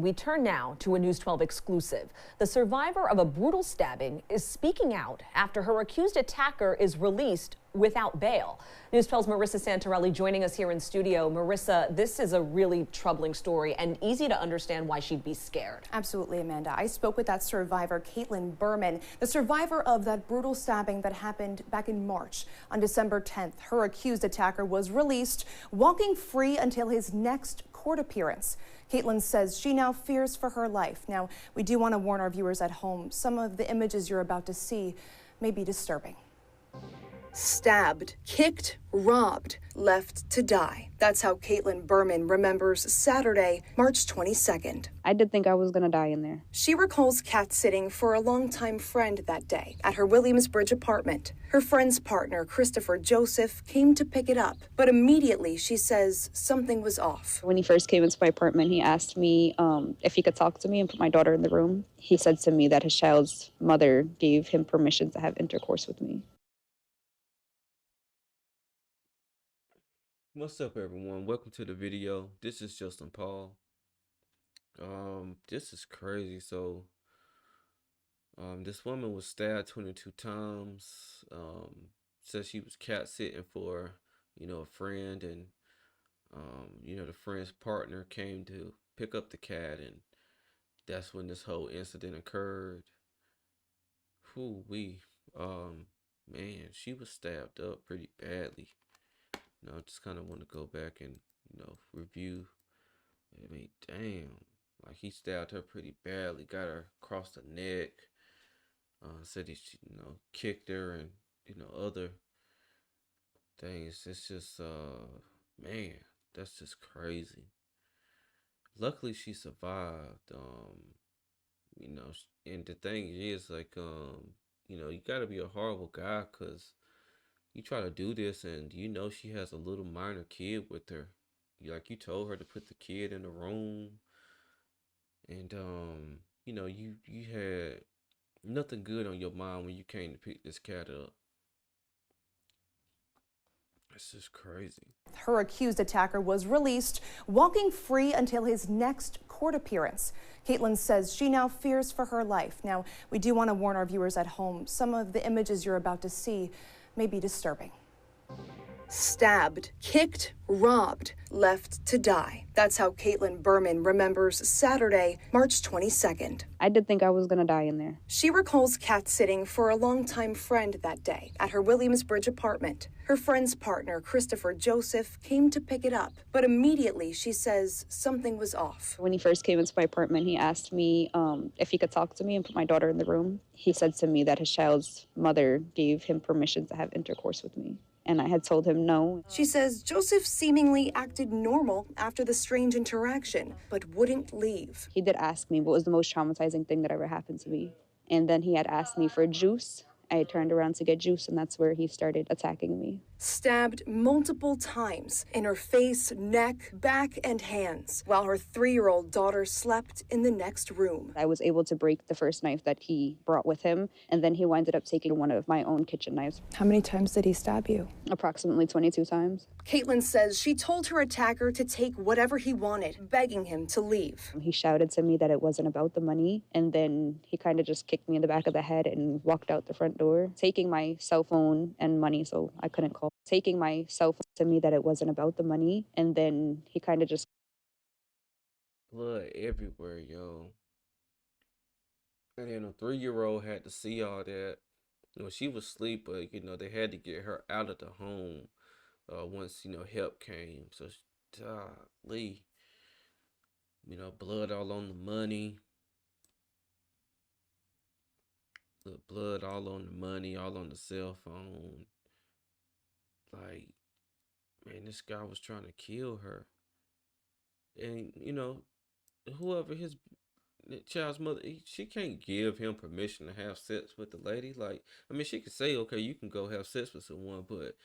We turn now to a News 12 exclusive. The survivor of a brutal stabbing is speaking out after her accused attacker is released without bail. News 12's Marissa Santorelli joining us here in studio. Marissa, this is a really troubling story and easy to understand why she'd be scared. Absolutely, Amanda. I spoke with that survivor, Caitlin Berman, the survivor of that brutal stabbing that happened back in March. On December 10th, her accused attacker was released, walking free until his next court appearance. Caitlin says she now fears for her life. Now, we do want to warn our viewers at home, some of the images you're about to see may be disturbing. Stabbed, kicked, robbed, left to die. That's how Caitlin Berman remembers Saturday, March 22nd. I did think I was going to die in there. She recalls cat-sitting for a longtime friend that day at her Williamsbridge apartment. Her friend's partner, Christopher Joseph, came to pick it up, but immediately she says something was off. When he first came into my apartment, he asked me if he could talk to me and put my daughter in the room. He said to me that his child's mother gave him permission to have intercourse with me. What's up, everyone? Welcome to the video. This is Justin Paul. This is crazy. So this woman was stabbed 22 times. Said she was cat sitting for a friend, and the friend's partner came to pick up the cat, and that's when this whole incident occurred. Man, she was stabbed up pretty badly. I just kind of want to go back and, review. I mean, damn. Like, he stabbed her pretty badly, got her across the neck. Said he, kicked her and, other things. It's just, man, that's just crazy. Luckily, she survived. And the thing is, like, you got to be a horrible guy, because you try to do this and she has a little minor kid with her. You told her to put the kid in the room, and you had nothing good on your mind when you came to pick this cat up. It's just crazy. Her accused attacker was released, walking free until his next court appearance. Caitlin says she now fears for her life. Now, we do want to warn our viewers at home, some of the images you're about to see may be disturbing. Stabbed, kicked, robbed, left to die. That's how Caitlin Berman remembers Saturday, March 22nd. I did think I was going to die in there. She recalls cat-sitting for a longtime friend that day at her Williamsbridge apartment. Her friend's partner, Christopher Joseph, came to pick it up, but immediately she says something was off. When he first came into my apartment, he asked me if he could talk to me and put my daughter in the room. He said to me that his child's mother gave him permission to have intercourse with me, and I had told him no. She says Joseph seemingly acted normal after the strange interaction, but wouldn't leave. He did ask me what was the most traumatizing thing that ever happened to me. And then he had asked me for juice. I turned around to get juice, and that's where he started attacking me. Stabbed multiple times in her face, neck, back, and hands, while her 3-year-old daughter slept in the next room. I was able to break the first knife that he brought with him, and then he winded up taking one of my own kitchen knives. How many times did he stab you? Approximately 22 times. Caitlin says she told her attacker to take whatever he wanted, begging him to leave. He shouted to me that it wasn't about the money, and then he kind of just kicked me in the back of the head and walked out the front door, taking my cell phone and money so I couldn't call. Taking my cell phone to me that it wasn't about the money, and then he kind of just... Blood everywhere, yo. And then a 3-year-old had to see all that. She was asleep, but, they had to get her out of the home once, help came. So, golly. Blood all on the money. The blood all on the money, all on the cell phone. Like, man, this guy was trying to kill her. And, whoever his child's mother, she can't give him permission to have sex with the lady. Like, I mean, she could say, okay, you can go have sex with someone, but,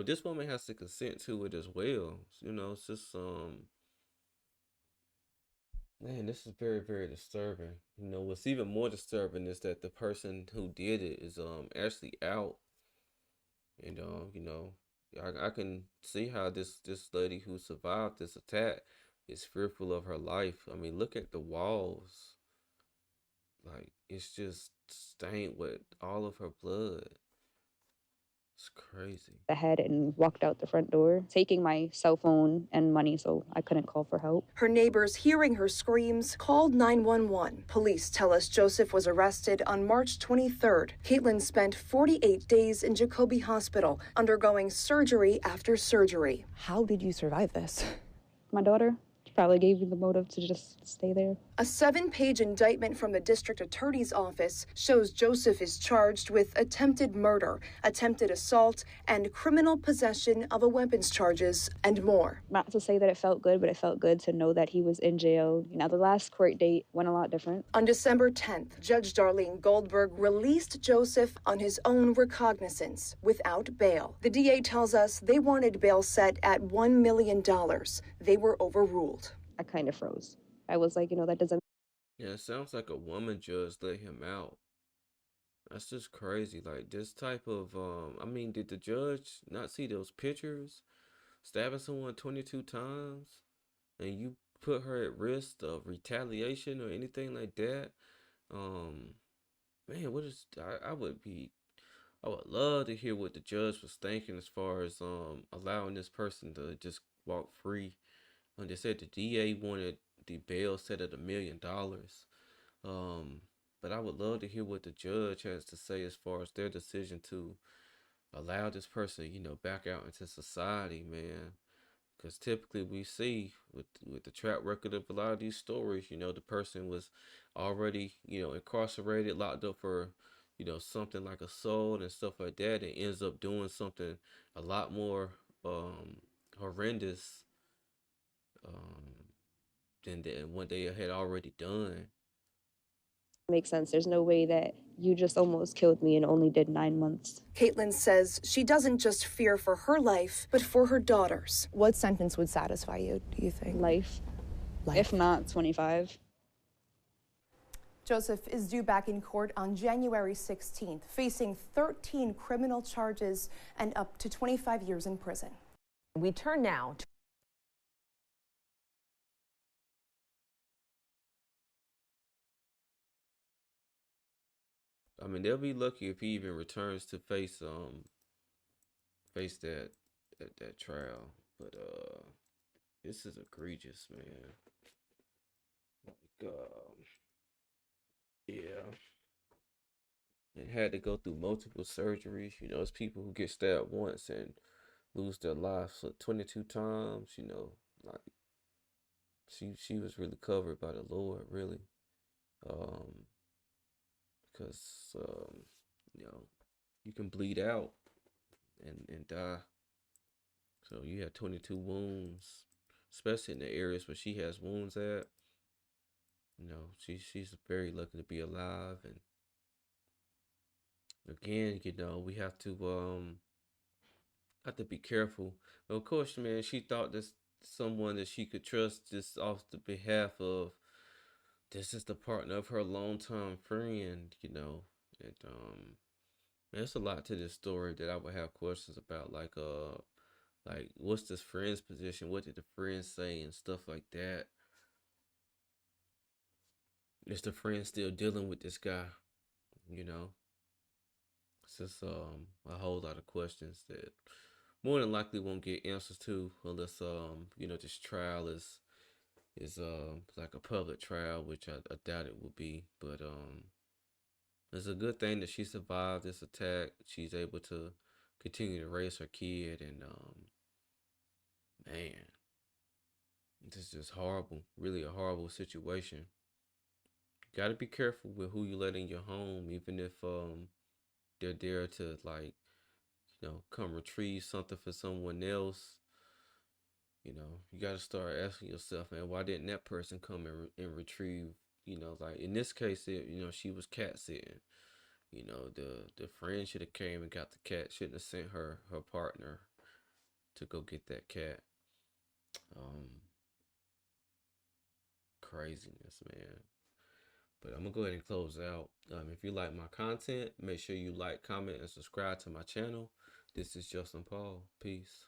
this woman has to consent to it as well. It's just, man, this is very, very disturbing. What's even more disturbing is that the person who did it is actually out. And I can see how this lady who survived this attack is fearful of her life. I mean, look at the walls. Like, it's just stained with all of her blood. It's crazy. The head and walked out the front door, taking my cell phone and money so I couldn't call for help. Her neighbors, hearing her screams, called 911. Police tell us Joseph was arrested on March 23rd. Caitlin spent 48 days in Jacoby Hospital, undergoing surgery after surgery. How did you survive this? My daughter probably gave me the motive to just stay there. A 7-page indictment from the district attorney's office shows Joseph is charged with attempted murder, attempted assault, and criminal possession of a weapons charges, and more. Not to say that it felt good, but it felt good to know that he was in jail. You know, the last court date went a lot different. On December 10th, Judge Darlene Goldberg released Joseph on his own recognizance without bail. The DA tells us they wanted bail set at $1 million. They were overruled. I kind of froze. I was like, that doesn't. Yeah, it sounds like a woman judge let him out. That's just crazy. Like, this type of, I mean, did the judge not see those pictures? Stabbing someone 22 times? And you put her at risk of retaliation or anything like that? Man, I would love to hear what the judge was thinking as far as allowing this person to just walk free. And they said the DA wanted the bail set at $1 million. But I would love to hear what the judge has to say as far as their decision to allow this person, back out into society, man. Because typically we see with the track record of a lot of these stories, the person was already, incarcerated, locked up for, something like assault and stuff like that, and ends up doing something a lot more horrendous than what they had already done. Makes sense. There's no way that you just almost killed me and only did 9 months. Caitlin says she doesn't just fear for her life, but for her daughters. What sentence would satisfy you, do you think? Life. If not 25. Joseph is due back in court on January 16th, facing 13 criminal charges and up to 25 years in prison. We turn now to I mean, they'll be lucky if he even returns to face that trial. But this is egregious, man. Like yeah. And had to go through multiple surgeries. It's people who get stabbed once and lose their lives for 22 times. Like she was really covered by the Lord, really. Because you can bleed out and die. So you have 22 wounds, especially in the areas where she has wounds at. She's very lucky to be alive. And again, we have to be careful. But of course, man, she thought this someone that she could trust just off the behalf of this is the partner of her longtime friend, and there's a lot to this story that I would have questions about, like what's this friend's position? What did the friend say and stuff like that? Is the friend still dealing with this guy? It's just a whole lot of questions that more than likely won't get answers to unless this trial is like a public trial, which I doubt it will be. But it's a good thing that she survived this attack. She's able to continue to raise her kid, and man, this is just horrible. Really a horrible situation. Got to be careful with who you let in your home, even if they're there to come retrieve something for someone else. You got to start asking yourself, man, why didn't that person come and retrieve, like in this case, she was cat sitting. The friend should have came and got the cat, shouldn't have sent her partner to go get that cat. Craziness, man. But I'm going to go ahead and close out. If you like my content, make sure you like, comment, and subscribe to my channel. This is Justin Paul. Peace.